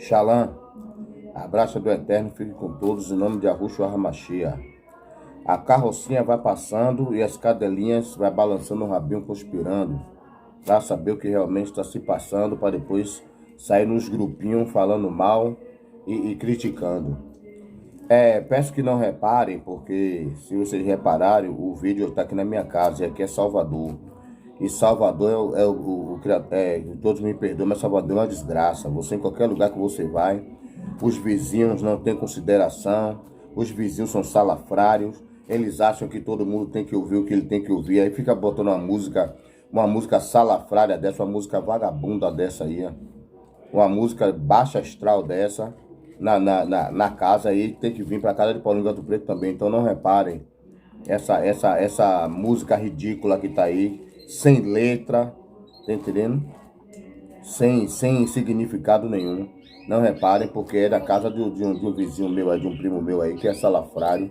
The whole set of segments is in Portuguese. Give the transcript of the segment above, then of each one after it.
Shalom, abraço do Eterno, fique com todos, em nome de Yahushua HaMashiach. A carrocinha vai passando e as cadelinhas vai balançando o rabinho, conspirando, para saber o que realmente está se passando, para depois sair nos grupinhos falando mal e criticando. Peço que não reparem, porque se vocês repararem, o vídeo está aqui na minha casa, e aqui é Salvador. E Salvador todos me perdoam, mas Salvador é uma desgraça. Você, em qualquer lugar que você vai, os vizinhos não têm consideração, os vizinhos são salafrários, eles acham que todo mundo tem que ouvir o que ele tem que ouvir, aí fica botando uma música salafrária dessa, uma música vagabunda dessa aí, uma música baixa astral dessa, na casa aí, tem que vir para casa de Paulinho Gato Preto também. Então não reparem essa música ridícula que tá aí, sem letra, tá entendendo? Sem significado nenhum. Não reparem, porque é da casa de um vizinho meu aí, de um primo meu aí, que é salafrário,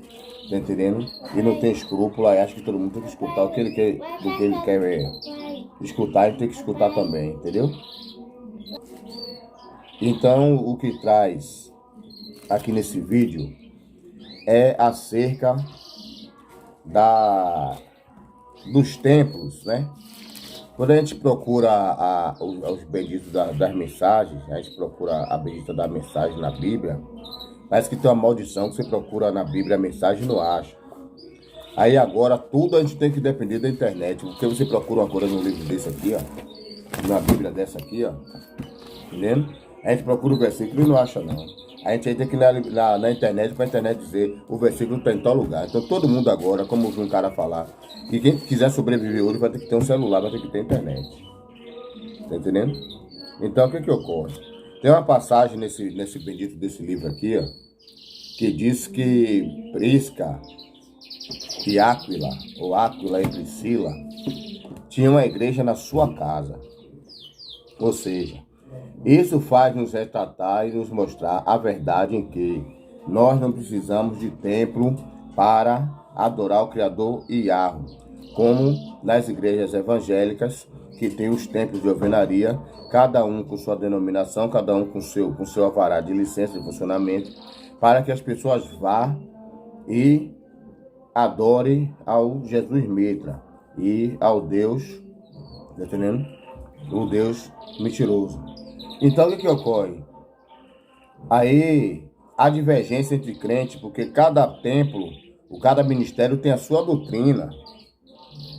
tá entendendo? E não tem escrúpulo, aí acho que todo mundo tem que escutar o que ele quer, do que ele quer escutar, ele tem que escutar também, entendeu? Então, o que traz aqui nesse vídeo é acerca dos templos, né? Quando a gente procura os benditos das mensagens, a gente procura a bendita da mensagem na Bíblia, parece que tem uma maldição que você procura na Bíblia a mensagem e não acha. Aí agora tudo a gente tem que depender da internet, porque você procura uma coisa num livro desse aqui, ó, na Bíblia dessa aqui, ó, entendendo? A gente procura o versículo e não acha não. A gente tem que ir na internet, para a internet dizer o versículo está em tal lugar. Então todo mundo agora, como eu vi um cara falar, que quem quiser sobreviver hoje vai ter que ter um celular, vai ter que ter internet. Tá entendendo? Então o que ocorre? Tem uma passagem nesse bendito desse livro aqui, ó, que diz que Prisca e Áquila, ou Áquila e Priscila, tinham uma igreja na sua casa. Ou seja, isso faz nos retratar e nos mostrar a verdade em que nós não precisamos de templo para adorar o Criador Yahweh, como nas igrejas evangélicas, que tem os templos de alvenaria, cada um com sua denominação, cada um com seu alvará de licença de funcionamento, para que as pessoas vá e adorem ao Jesus Mitra e ao Deus, tá entendendo? O Deus mentiroso. Então o que ocorre? Aí há divergência entre crentes, porque cada templo, cada ministério tem a sua doutrina,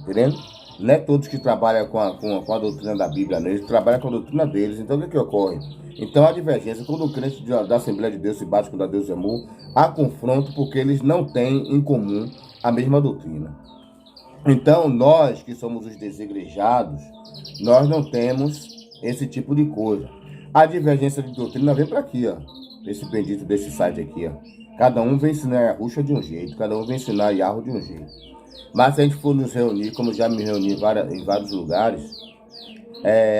entendendo? Não é todos que trabalham com a doutrina da Bíblia, né? Eles trabalham com a doutrina deles. Então o que ocorre? Então há divergência. Quando o crente da Assembleia de Deus se bate com o da Deus Emu, há confronto porque eles não têm em comum a mesma doutrina. Então nós que somos os desigrejados, nós não temos esse tipo de coisa. A divergência de doutrina vem para aqui, ó. Esse bendito desse site aqui, ó. Cada um vem ensinar a Yahushua de um jeito, cada um vem ensinar a Yahweh de um jeito. Mas se a gente for nos reunir, como já me reuni em vários lugares,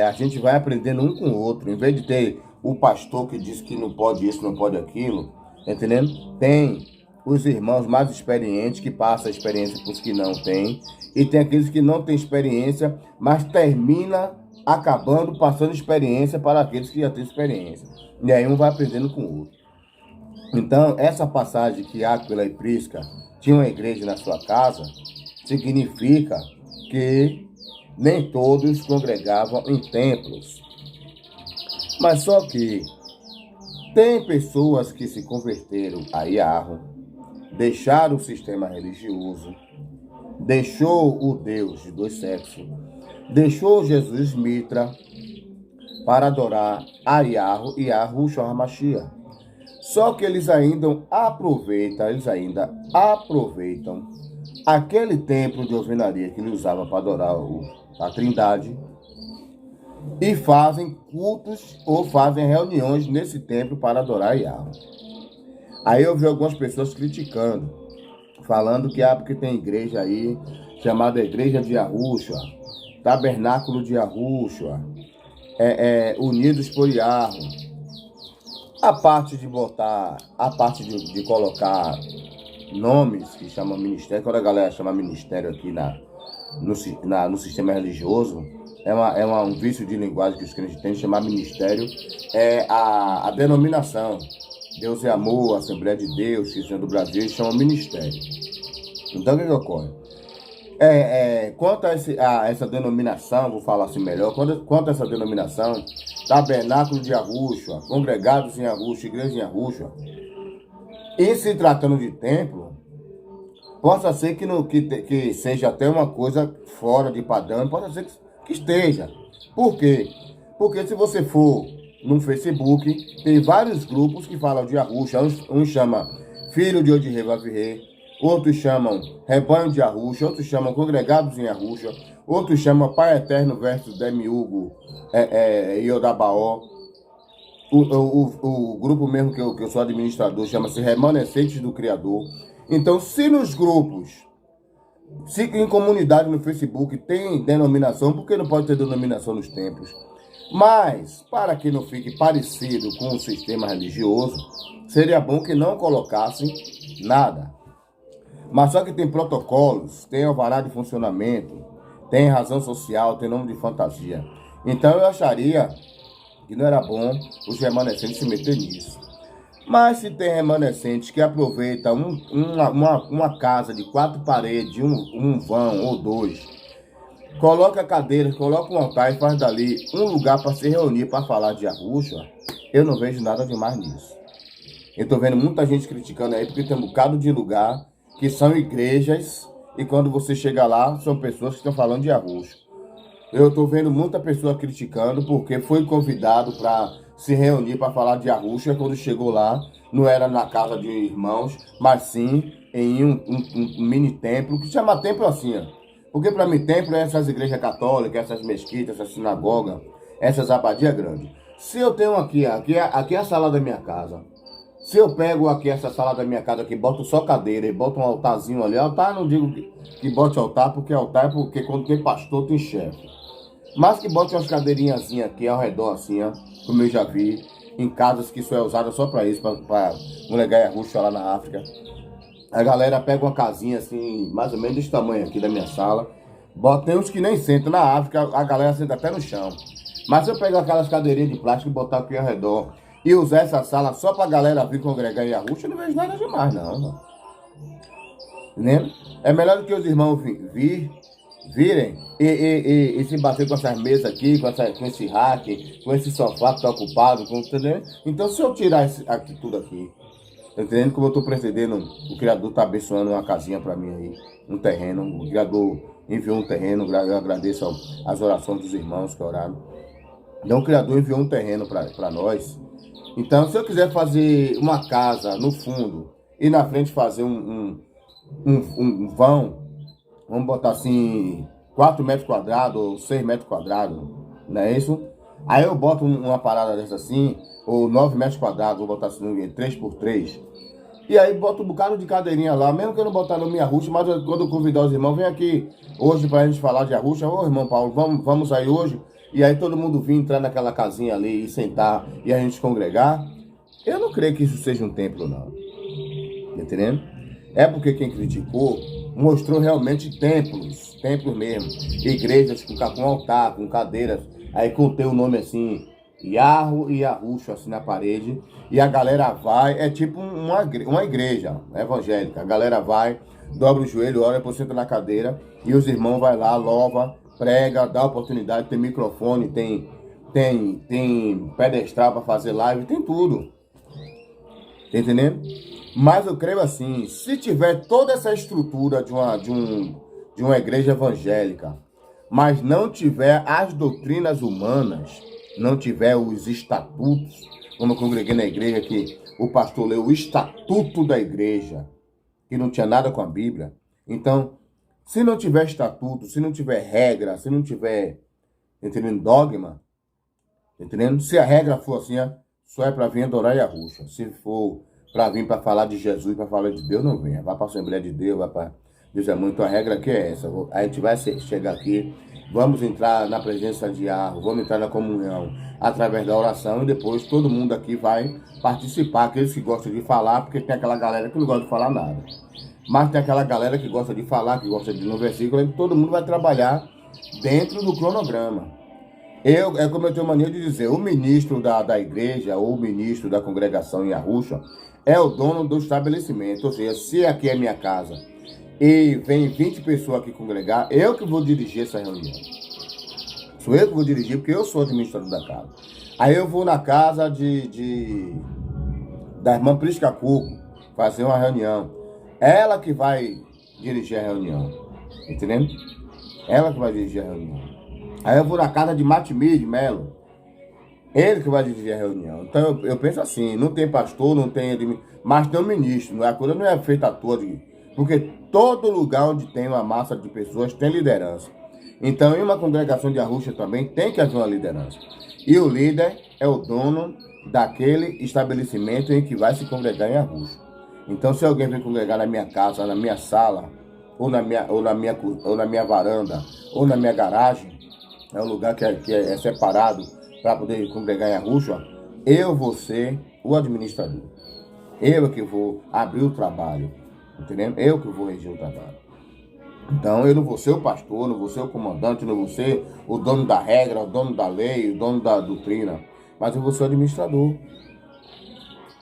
a gente vai aprendendo um com o outro. Em vez de ter o pastor que diz que não pode isso, não pode aquilo, entendendo? Tem os irmãos mais experientes que passam a experiência para os que não têm. E tem aqueles que não têm experiência, mas termina acabando passando experiência para aqueles que já têm experiência. E aí um vai aprendendo com o outro. Então, essa passagem que Áquila e Prisca tinham uma igreja na sua casa, significa que nem todos congregavam em templos. Mas só que tem pessoas que se converteram a Yahweh, deixaram o sistema religioso, deixou o Deus de dois sexos, deixou Jesus Mitra para adorar a Yahweh e a Yahushua HaMashiach. Só que eles ainda aproveitam aquele templo de alvenaria que ele usava para adorar a Trindade e fazem cultos ou fazem reuniões nesse templo para adorar a Yahweh. Aí eu vi algumas pessoas criticando, falando que porque tem igreja aí chamada Igreja de Yahushua, Tabernáculo de Yahushua, Unidos por Yahweh. A parte de colocar nomes que chamam ministério, quando a galera chama ministério aqui no sistema religioso, um vício de linguagem que os crentes têm, chamar ministério, é a denominação. Deus é Amor, Assembleia de Deus, Cristiano do Brasil, chama ministério. Então, o que ocorre? Quanto a essa denominação, vou falar assim melhor, quanto a essa denominação, Tabernáculo de Arruxa, Congregados em Arruxa, Igreja em Arruxa, e se tratando de templo, possa ser que seja até uma coisa fora de padrão, pode ser que esteja. Por quê? Porque se você for no Facebook, tem vários grupos que falam de Arruxa, um chama Filho de Odirê Vavirê, outros chamam Rebanho de Arruxa, outros chamam Congregados em Arruxa, outros chamam Pai Eterno versus Demiurgo e Odabaó. O grupo mesmo que eu sou administrador chama-se Remanescentes do Criador. Então, se nos grupos, se em comunidade no Facebook tem denominação, por que não pode ter denominação nos templos? Mas, para que não fique parecido com o sistema religioso, seria bom que não colocasse nada. Mas só que tem protocolos, tem alvará de funcionamento, tem razão social, tem nome de fantasia. Então eu acharia que não era bom os remanescentes se meter nisso. Mas se tem remanescentes que aproveitam uma casa de 4 paredes, um vão ou 2, coloca cadeiras, coloca um altar e faz dali um lugar para se reunir para falar de Arruxa, eu não vejo nada demais nisso. Eu estou vendo muita gente criticando aí porque tem um bocado de lugar que são igrejas, e quando você chega lá, são pessoas que estão falando de Arruxa. Eu estou vendo muita pessoa criticando porque foi convidado para se reunir para falar de Arruxa, quando chegou lá, não era na casa de irmãos, mas sim em um mini templo, que chama templo assim, ó. Porque para mim templo é essas igrejas católicas, essas mesquitas, essas sinagogas, essas abadias grandes. Se eu tenho aqui é a sala da minha casa. Se eu pego aqui essa sala da minha casa, que boto só cadeira e boto um altarzinho ali, altar não digo que bote altar, porque altar é porque quando tem pastor tem chefe. Mas que bote umas cadeirinhas aqui ao redor assim, ó, como eu já vi, em casas que isso é usada só para isso, para molegar e Arruxa lá na África. A galera pega uma casinha assim, mais ou menos desse tamanho aqui da minha sala, bota, tem uns que nem sentam na África, a galera senta até no chão. Mas se eu pegar aquelas cadeirinhas de plástico e botar aqui ao redor, e usar essa sala só pra galera vir congregar em Arruxa, eu não vejo nada demais, não. Entendeu? É melhor do que os irmãos virem e se bater com essas mesas aqui, com esse rack, com esse sofá que tá ocupado, entendeu? Então, se eu tirar aqui tudo aqui, tá entendendo como eu tô pretendendo, o Criador tá abençoando uma casinha pra mim aí, um terreno, o Criador enviou um terreno, eu agradeço as orações dos irmãos que oraram. Então, o Criador enviou um terreno pra nós. Então, se eu quiser fazer uma casa no fundo e na frente fazer um vão, vamos botar assim, 4 metros quadrados ou 6 metros quadrados, não é isso? Aí eu boto uma parada dessa assim, ou 9 metros quadrados, vou botar assim, 3x3. E aí boto um bocado de cadeirinha lá, mesmo que eu não botar no minha Arruxa, mas quando eu convidar os irmãos, vem aqui hoje pra gente falar de Arruxa. Ô irmão Paulo, vamos aí hoje? E aí todo mundo vir entrar naquela casinha ali e sentar e a gente congregar. Eu não creio que isso seja um templo, não. Tá entendendo? É porque quem criticou mostrou realmente templos mesmo. Igrejas com altar, com cadeiras, aí contém o nome assim, Yarro e Arruxa assim na parede. E a galera vai, é tipo uma igreja evangélica. A galera vai, dobra o joelho, ora, depois senta na cadeira e os irmãos vai lá, louva, prega, dá oportunidade, tem microfone, tem pedestral para fazer live, tem tudo. Tá entendendo? Mas eu creio assim, se tiver toda essa estrutura de uma igreja evangélica, mas não tiver as doutrinas humanas, não tiver os estatutos, como eu congreguei na igreja que o pastor leu o estatuto da igreja, que não tinha nada com a Bíblia. Então, se não tiver estatuto, se não tiver regra, se não tiver, entendendo, dogma, entendendo? Se a regra for assim, só é para vir adorar e Arruxa. Se for para vir para falar de Jesus, para falar de Deus, não venha. Vai para a Assembleia de Deus, vai para Deus é muito. A regra aqui é essa. A gente vai chegar aqui, vamos entrar na presença de Arro, vamos entrar na comunhão através da oração e depois todo mundo aqui vai participar. Aqueles que gostam de falar, porque tem aquela galera que não gosta de falar nada. Mas tem aquela galera que gosta de falar, que gosta de ir no versículo, e todo mundo vai trabalhar dentro do cronograma. É como eu tenho mania de dizer, o ministro da igreja ou o ministro da congregação em Arusha é o dono do estabelecimento. Ou seja, se aqui é minha casa e vem 20 pessoas aqui congregar, eu que vou dirigir essa reunião. Sou eu que vou dirigir, porque eu sou administrador da casa. Aí eu vou na casa da irmã Prisca Cuco fazer uma reunião. Ela que vai dirigir a reunião. Entendendo? Ela que vai dirigir a reunião. Aí eu vou na casa de Matimir de Melo. Ele que vai dirigir a reunião. Então eu penso assim, não tem pastor, não tem... Mas tem um ministro. A coisa não é feita à toa. Porque todo lugar onde tem uma massa de pessoas tem liderança. Então em uma congregação de Arusha também tem que haver uma liderança. E o líder é o dono daquele estabelecimento em que vai se congregar em Arusha. Então se alguém vem congregar na minha casa, na minha sala, ou na minha varanda, ou na minha garagem, é um lugar que é separado para poder congregar em Arusha, eu vou ser o administrador. Eu que vou abrir o trabalho, entendeu? Eu que vou reger o trabalho. Então eu não vou ser o pastor, não vou ser o comandante, não vou ser o dono da regra, o dono da lei, o dono da doutrina, mas eu vou ser o administrador.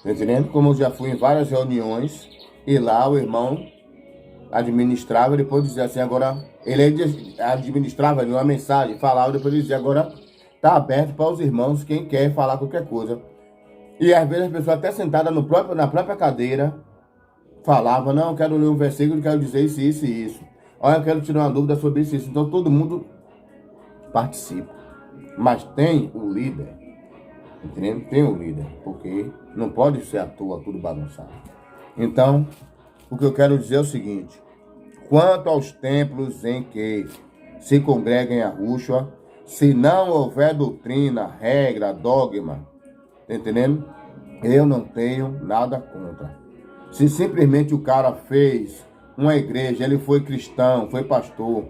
Tá entendendo? Como eu já fui em várias reuniões e lá o irmão administrava, depois dizia assim, agora ele administrava uma mensagem, falava, depois dizia, agora está aberto para os irmãos, quem quer falar qualquer coisa. E às vezes as pessoas até sentadas na própria cadeira, falavam, não, eu quero ler um versículo, quero dizer isso, isso e isso. Olha, eu quero tirar uma dúvida sobre isso e isso. Então todo mundo participa. Mas tem o líder, entendeu? Tem o líder, porque não pode ser à toa tudo bagunçado. Então, o que eu quero dizer é o seguinte, quanto aos templos em que se congrega em Arusha, se não houver doutrina, regra, dogma, tá entendendo? Eu não tenho nada contra. Se simplesmente o cara fez uma igreja, ele foi cristão, foi pastor,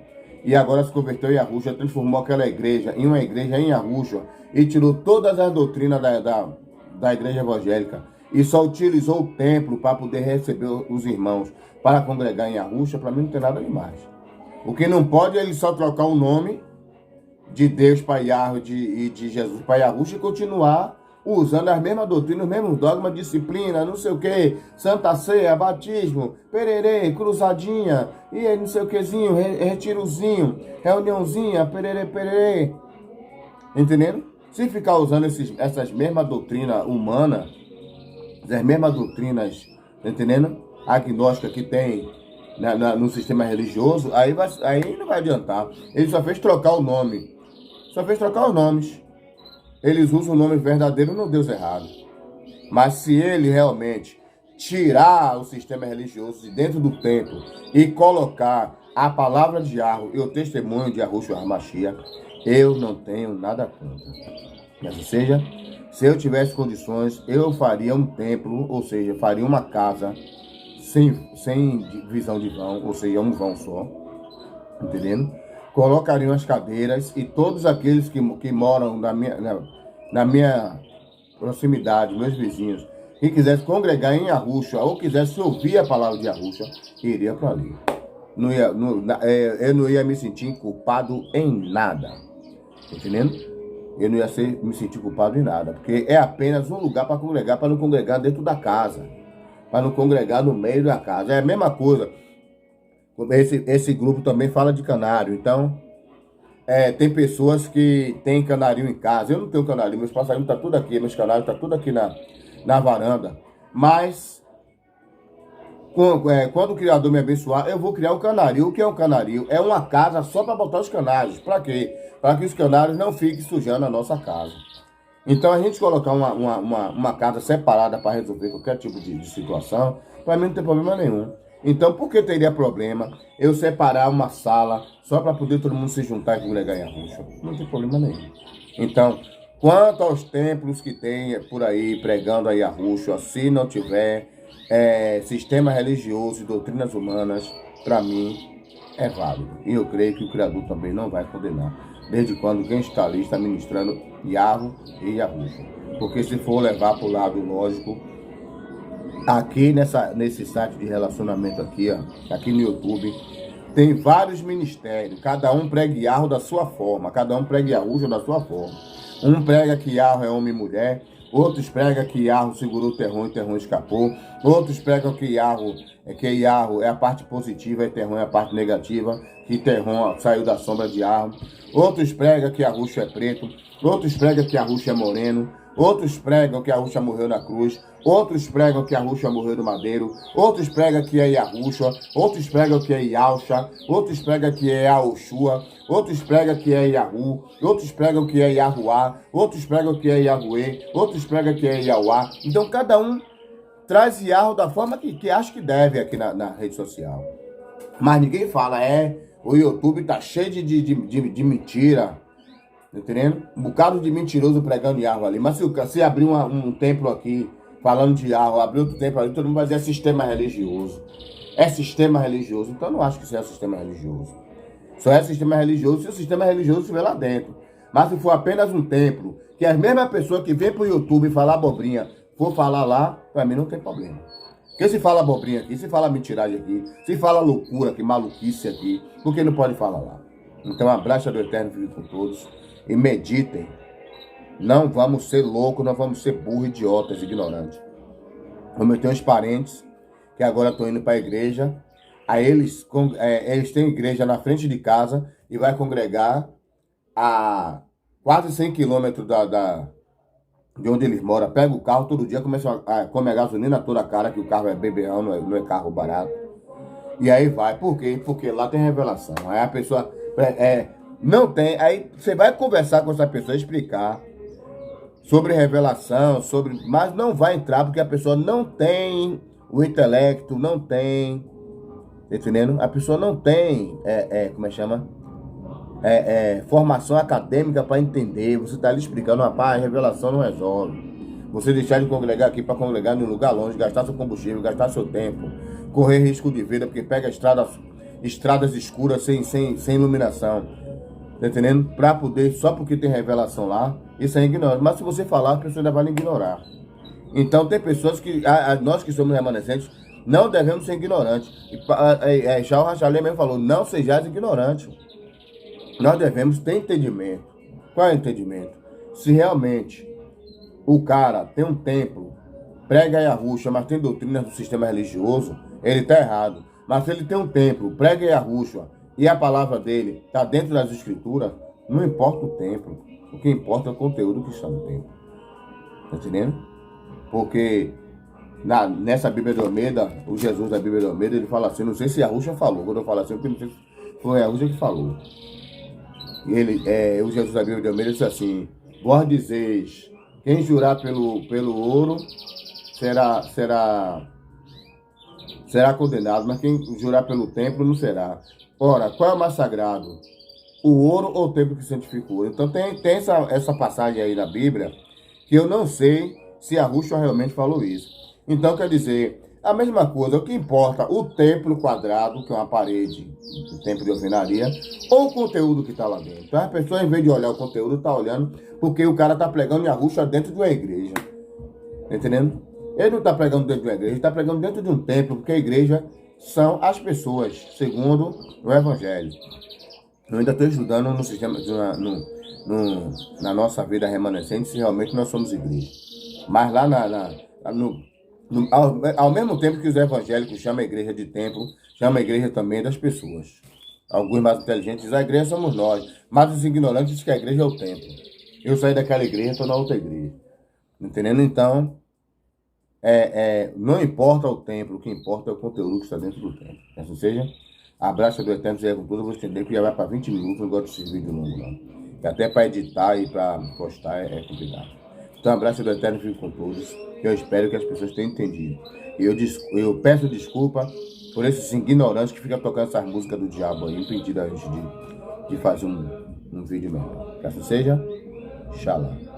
e agora se converteu em Arusha, transformou aquela igreja em uma igreja em Arusha, e tirou todas as doutrinas da igreja evangélica, e só utilizou o templo para poder receber os irmãos, para congregar em Arusha, para mim não tem nada demais. O que não pode é ele só trocar o nome de Deus para Yahweh e de Jesus para Arusha e continuar usando as mesmas doutrinas, os mesmos dogmas, disciplina, não sei o que, Santa Ceia, batismo, pererê, cruzadinha, e não sei o quezinho, retirozinho, reuniãozinha, pererê, pererê. Entendendo? Se ficar usando essas mesmas doutrinas humanas, as mesmas doutrinas, entendendo? Agnóstica que tem no sistema religioso, aí não vai adiantar. Ele só fez trocar o nome. Só fez trocar os nomes. Eles usam o nome verdadeiro no Deus errado. Mas se ele realmente tirar o sistema religioso de dentro do templo e colocar a palavra de Yahweh e o testemunho de Yahushua HaMashiach, eu não tenho nada contra. Mas, ou seja, se eu tivesse condições, eu faria um templo, ou seja, faria uma casa sem divisão de vão, ou seja, um vão só, entendendo? Colocariam as cadeiras e todos aqueles que moram na minha proximidade, meus vizinhos, que quisessem congregar em Arusha ou quisessem ouvir a palavra de Arusha, iria para ali. Eu não ia me sentir culpado em nada, entendendo? Eu não ia me sentir culpado em nada, porque é apenas um lugar para congregar, para não congregar dentro da casa, para não congregar no meio da casa. É a mesma coisa. Esse grupo também fala de canário, então tem pessoas que têm canarinho em casa. Eu não tenho canarinho, meus passarinhos estão tudo aqui, meus canários estão tudo aqui na varanda. Mas quando o Criador me abençoar, eu vou criar um canário. O que é um canário? É uma casa só para botar os canários. Para quê? Para que os canários não fiquem sujando a nossa casa. Então a gente colocar uma casa separada para resolver qualquer tipo de situação, para mim não tem problema nenhum. Então, por que teria problema eu separar uma sala só para poder todo mundo se juntar e congregar em Arusha? Não tem problema nenhum. Então, quanto aos templos que tem por aí pregando aí Arusha, se não tiver sistema religioso e doutrinas humanas, para mim é válido. E eu creio que o Criador também não vai condenar, desde quando quem está ali está ministrando Yahweh e Arusha. Porque se for levar para o lado lógico, aqui nesse site de relacionamento aqui, ó, aqui no YouTube, Tem vários ministérios, cada um prega Yahweh da sua forma, cada um prega Yahushua da sua forma. Um prega que Yahweh é homem e mulher, outros pregam que Yahweh segurou o terror e o terror escapou, outros pregam que Yahweh é a parte positiva e terror é a parte negativa, que terror saiu da sombra de Yahweh. Outros pregam que Yahushua é preto, outros pregam que Yahushua é moreno, outros pregam que Yahushua morreu na cruz, outros pregam que Yahushua morreu no madeiro, outros pregam que é Yahushua, outros pregam que é Yahusha, outros pregam que é Yahushua, outros pregam que é Yahu, outros pregam que é Yahuá, outros pregam que é Yahuê, outros pregam que é Yahuá. Então cada um traz Yahweh da forma que acha que deve aqui na rede social. Mas ninguém fala, o YouTube tá cheio de mentira. Entendendo? Um bocado de mentiroso pregando Yahweh ali. Mas se abrir um templo aqui, falando de Yahweh, abrir outro templo ali, todo mundo vai dizer sistema religioso. É sistema religioso. Então eu não acho que isso é sistema religioso. Só é sistema religioso se o sistema religioso estiver lá dentro. Mas se for apenas um templo, que as mesmas pessoas que vêm pro YouTube falar abobrinha, for falar lá, para mim não tem problema. Porque se fala abobrinha aqui, se fala mentiragem aqui, se fala loucura aqui, maluquice aqui, por que não pode falar lá? Então abraço do Eterno Filho com todos. E meditem. Não vamos ser loucos, não vamos ser burros, idiotas, ignorantes. Como eu tenho uns parentes que agora estão indo para a igreja, aí eles têm igreja na frente de casa e vai congregar a quase 100 quilômetros de onde eles moram. Pega o carro todo dia, começa a comer gasolina toda a cara, que o carro é beberrão, não é carro barato. E aí vai. Por quê? Porque lá tem revelação. Aí a pessoa... não tem, aí você vai conversar com essa pessoa, explicar sobre revelação, mas não vai entrar porque a pessoa não tem o intelecto, não tem, tá entendendo? A pessoa não tem, como é que chama? Formação acadêmica para entender. Você está ali explicando, rapaz, revelação não resolve. Você deixar de congregar aqui para congregar em um lugar longe, gastar seu combustível, gastar seu tempo, correr risco de vida, porque pega estradas escuras sem iluminação. Tá entendendo? Pra poder, só porque tem revelação lá, isso é ignorância. Mas se você falar, a pessoa ainda vai ignorar. Então tem pessoas que, nós que somos remanescentes, não devemos ser ignorantes. Já o Rachalé mesmo falou, não sejais ignorantes. Nós devemos ter entendimento. Qual é o entendimento? Se realmente o cara tem um templo, prega Yahushua, mas tem doutrinas do sistema religioso, ele tá errado. Mas se ele tem um templo, prega Yahushua, e a palavra dele está dentro das escrituras, não importa o templo. O que importa é o conteúdo que está no templo. Está entendendo? Porque nessa Bíblia de Almeida, o Jesus da Bíblia de Almeida, ele fala assim, não sei se Yahushua falou, quando eu falo assim, porque não sei se foi Yahushua que falou. O Jesus da Bíblia de Almeida disse assim, vós dizeis, quem jurar pelo ouro será condenado, mas quem jurar pelo templo não será. Ora, qual é o mais sagrado? O ouro ou o templo que santifica o ouro? Então tem essa passagem aí na Bíblia que eu não sei se Yahushua realmente falou isso. Então quer dizer, a mesma coisa, o que importa, o templo quadrado, que é uma parede, o templo de alvenaria, ou o conteúdo que está lá dentro. Então a pessoa, em vez de olhar o conteúdo, está olhando porque o cara está pregando Yahushua dentro de uma igreja. Tá entendendo? Ele não está pregando dentro de uma igreja, ele está pregando dentro de um templo, porque a igreja são as pessoas, segundo o Evangelho. Eu ainda estou estudando no sistema, na nossa vida remanescente, se realmente nós somos igreja. Mas lá ao mesmo tempo que os evangélicos chamam a igreja de templo, chamam a igreja também das pessoas. Alguns mais inteligentes dizem, a igreja somos nós, mas os ignorantes dizem que a igreja é o templo. Eu saí daquela igreja, estou na outra igreja. Entendendo? Então, não importa o templo, o que importa é o conteúdo que está dentro do templo. Assim seja, abraço do Eterno Zé com tudo, eu vou estender que já vai para 20 minutos, não gosto desses vídeos longos não. E até para editar e para postar é complicado. Então, abraço do Eterno Fico com todos, que eu espero que as pessoas tenham entendido. E eu peço desculpa por esses ignorantes que ficam tocando essas músicas do diabo aí, impedindo a gente de fazer um vídeo melhor. Que assim seja, Shalom.